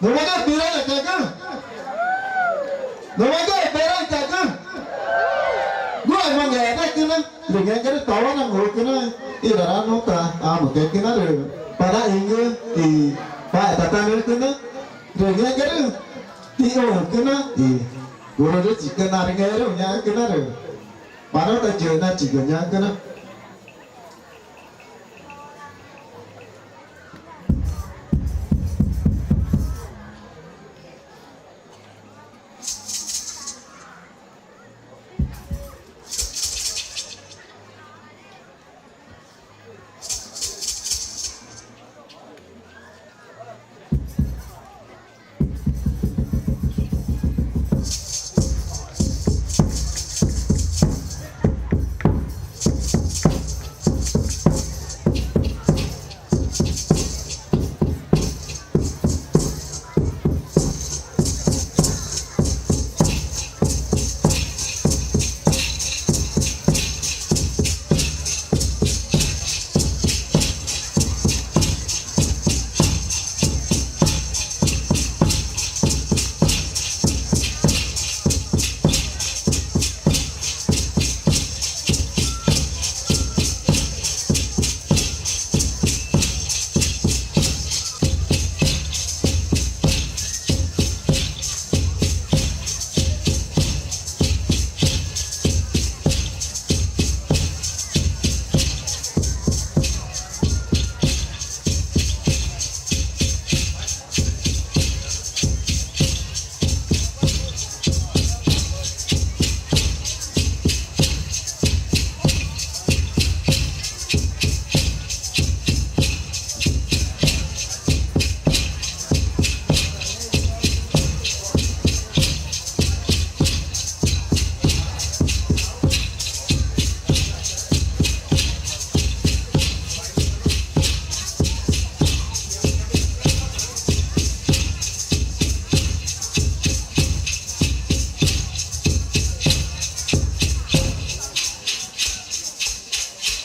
Nomage pira la caca. Nomage pira la caca. Gua emang gak ada kena. Dengan jadi tawa nang gua kena. Ira rano ta. Mungkin kena deh. Pada ingin di Pak Tata ni kena. Dengan jadi tiyo kena. Guru dia jika naring air punya kena deh. Mana tak jena jika nya kena.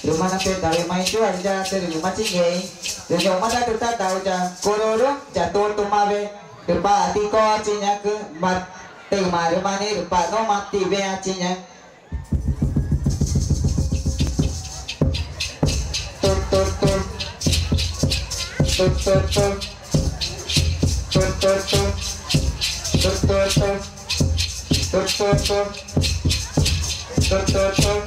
Rumah nanti dari main itu aja dari rumah cingge. Dari rumah dah kita tahu aja. Kororo jatuh tumawe. Depa tiko cinya ke mat tema rumah ni depa no mati be cinya. Tut tut tut. Tut tut tut. Tut tut tut. Tut tut tut. Tut tut tut. Tut tut tut.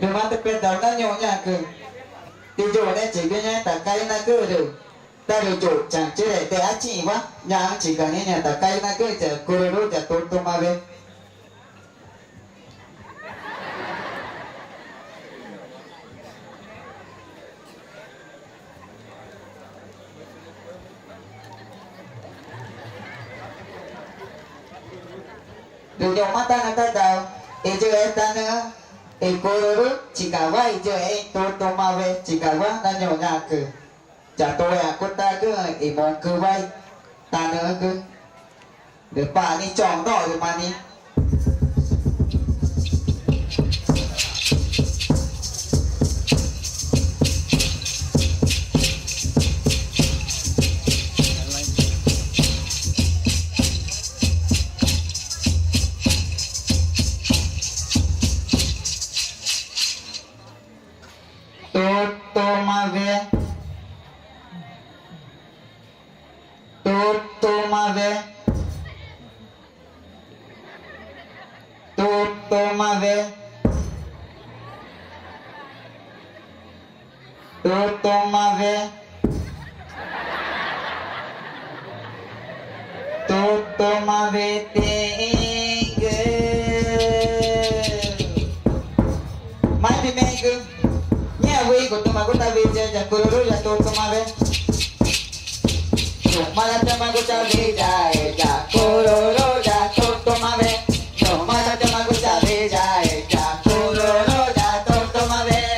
Rumah tepi daun nyonya ke, tidur ni cikgunya tak kaya nak ke tu, tak rujuk cang cerai teh aci wah, yang cikgunya ni tak kaya nak ke, cak kurus cak tutup mabe. Rujuk mata nak tahu, itu etana. Ekor cikawa ijo to mawe cikawa na nyonya ke jatuh aku ta ke imong ke wai tanah ke depan ni contoh rumah ni Totomave Totomave Tengu Mati Mengu Nyawi Kutumakuta Vija Jakururu Totomave Malata Maguta Vija Jakururu Totomave Malata Maguta Vija Jakururu Totomave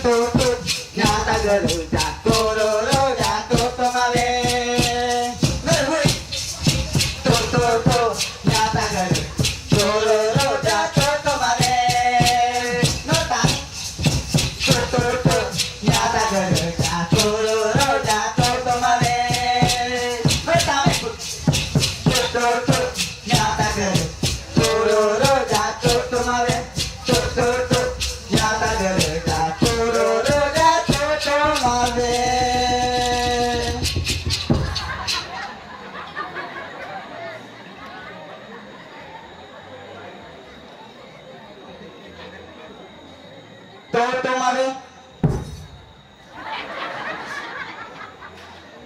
tutu nyata guru jakororo jatutu male nerhui tutu nyata guru kororo jatutu male nota tutu nyata guru jakororo jatutu male nota tutu nyata guru kororo jatutu male tutu nyata guru jakororo jatutu male tutu male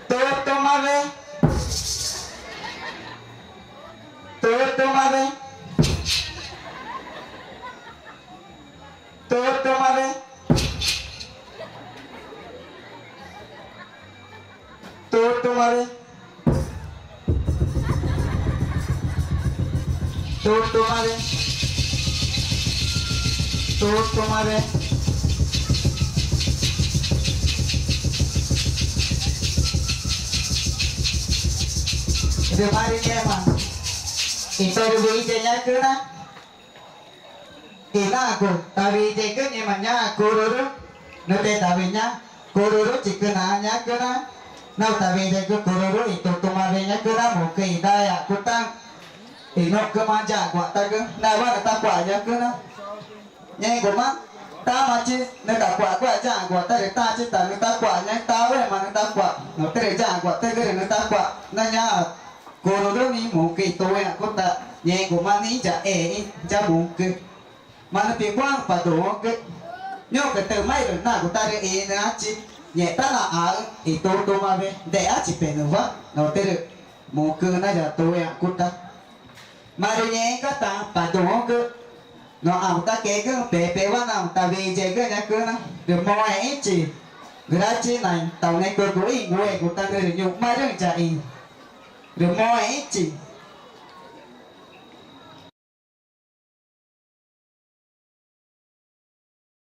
tutu male tutu male tutu male tutu male tutu male tutu male Itu mari ni emang itu lebih ijanya kena ina aku tapi ije ni emangnya kururu nanti tabinya kururu cikenanya kena nau tapi ije kururu itu tumarenya kena mungkin ida ya kutang inok kemanja gua taga nawa tak kuatnya kena nyai gua mah ta maci nak kuat gua aja gua tadi ta cita nak kuatnya tahu emang nak kuat nak terja gua tadi nak kuat nanya Kororo ni mungkin tu yang aku tak yang aku mani jah jah mungkin mana pikuan pada orang nyok ketemu mai na aku tak ada aci yang tak nak itu tu mabe deh aci penuh nak terus mungkin aja tu yang aku tak mari yang kata pada orang no am tak kega pepe wana am tak bejaga nak na demo aci graci nai tahu nak kau gue tak ada nyok mari cai Rồi moi chị